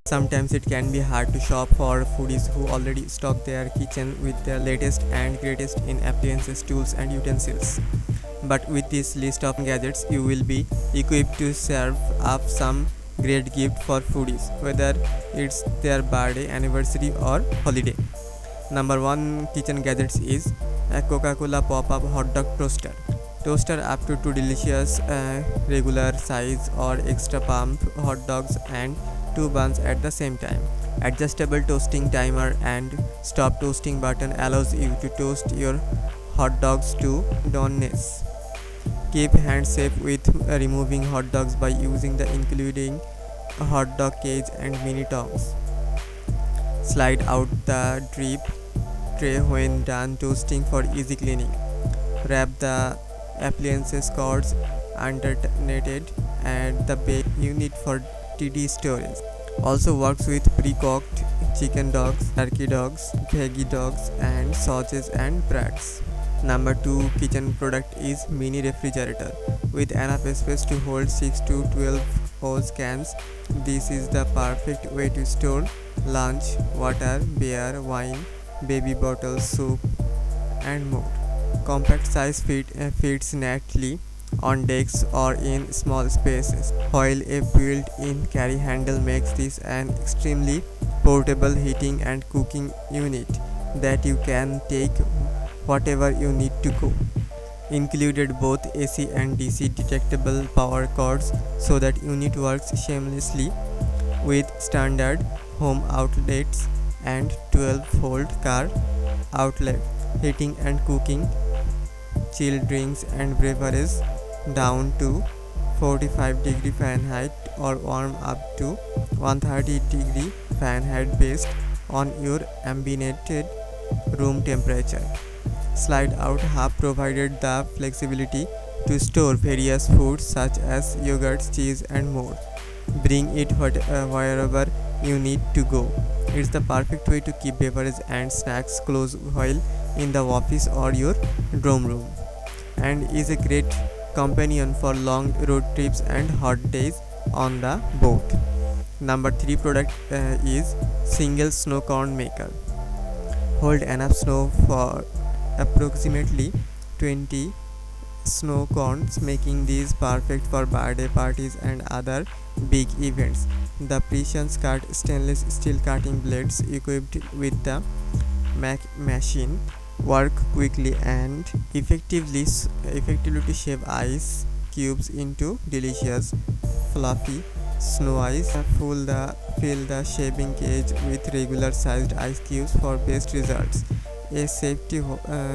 Sometimes it can be hard to shop for foodies who already stock their kitchen with the latest and greatest in appliances, tools, and utensils. But with this list of gadgets, you will be equipped to serve up some great gift for foodies, whether it's their birthday, anniversary, or holiday. Number one kitchen gadgets is a Coca-Cola pop-up hot dog toaster. Toaster up to two delicious regular size or extra pump hot dogs and two buns at the same time. Adjustable toasting timer and stop toasting button allows you to toast your hot dogs to doneness. Keep hands safe with removing hot dogs by using the including a hot dog cage and mini tongs. Slide out the drip tray when done toasting for easy cleaning. Wrap the appliances cords underneath at the base unit for TD storage. Also works with pre-cooked chicken dogs, turkey dogs, veggie dogs, and sausages and breads. Number 2 kitchen product is mini refrigerator with enough space to hold 6 to 12 ounce cans. This is the perfect way to store lunch, water, beer, wine, baby bottles, soup, and more. Compact size fits neatly on decks or in small spaces, while a built-in carry handle makes this an extremely portable heating and cooking unit that you can take whatever you need to go. Included both AC and DC detectable power cords so that unit works seamlessly with standard home outlets and 12-volt car outlet, heating and cooking chilled drinks and beverages down to 45 degree Fahrenheit or warm up to 130 degree Fahrenheit based on your ambient room temperature. Slide out half provided the flexibility to store various foods such as yogurt, cheese, and more. Bring it wherever you need to go. It's the perfect way to keep beverages and snacks close while in the office or your dorm room, and is a great companion for long road trips and hot days on the boat. Number 3 product is single snow cone maker. Hold enough snow for approximately 20 snow cones, making these perfect for birthday parties and other big events. The precision cut stainless steel cutting blades equipped with the machine work quickly and effectively to shape ice cubes into delicious fluffy snow ice. Fill the shaving cage with regular sized ice cubes for best results. A safety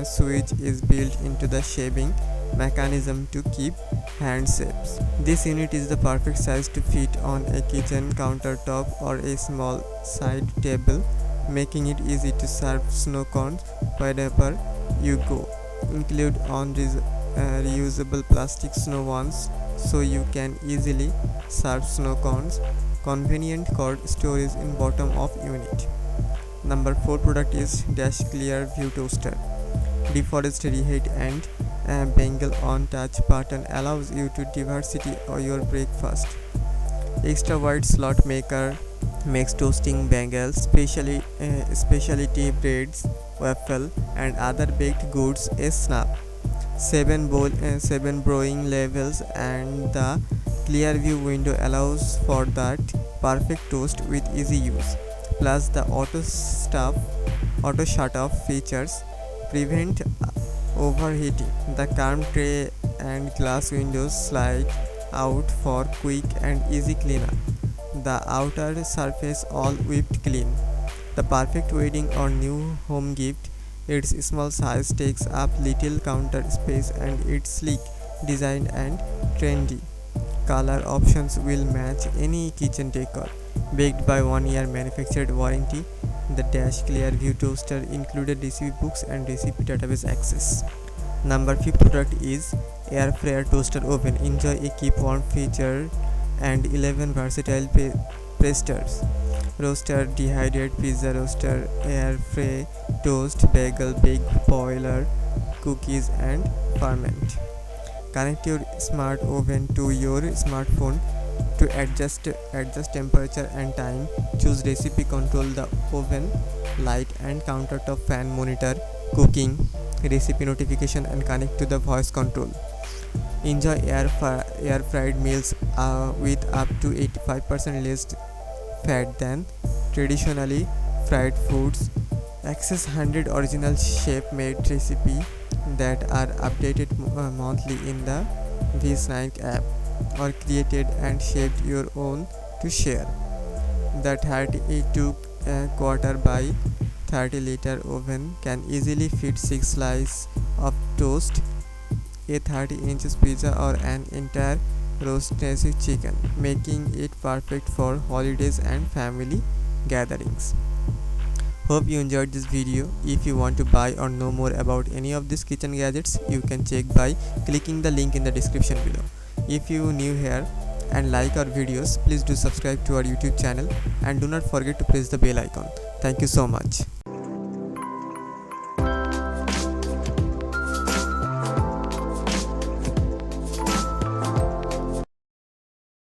switch is built into the shaving mechanism to keep hands safe. This unit is the perfect size to fit on a kitchen countertop or a small side table, making it easy to serve snow cones wherever you go. Include on reusable plastic snow ones so you can easily serve snow cones. Convenient cord storage in bottom of unit. Number 4 product is Dash Clear View Toaster. Deforest reheat and bangle on touch button allows you to diversity or your breakfast. Extra wide slot maker makes toasting bagels, specialty breads, waffle, and other baked goods a snap. 7 brewing levels and the clear view window allows for that perfect toast with easy use. Plus the auto shut off features prevent overheating. The calm tray and glass windows slide out for quick and easy cleanup. The outer surface all whipped clean. The perfect wedding or new home gift. Its small size takes up little counter space and its sleek design and trendy color options will match any kitchen decor. Backed by 1 year manufactured warranty, the Dash Clear View Toaster included recipe books and recipe database access. Number 5 product is Air Fryer Toaster Oven. Enjoy a keep warm feature and 11 versatile presters. Roaster, dehydrated pizza roaster, air fry, toast, bagel, bake, boiler, cookies, and ferment. Connect your smart oven to your smartphone To adjust temperature and time, choose recipe, control the oven, light and countertop fan, monitor cooking, recipe notification and connect to the voice control. Enjoy air fried meals with up to 85% less fat than traditionally fried foods. Access 100 original chef made recipe that are updated monthly in the V-Snack app, or created and shaped your own to share. The 32 quarter by 30-liter oven can easily fit 6 slices of toast, a 30 inches pizza, or an entire roasted chicken, making it perfect for holidays and family gatherings. Hope you enjoyed this video. If you want to buy or know more about any of these kitchen gadgets, you can check by clicking the link in the description below. If you new here and like our videos, please do subscribe to our YouTube channel and do not forget to press the bell icon. Thank you so much.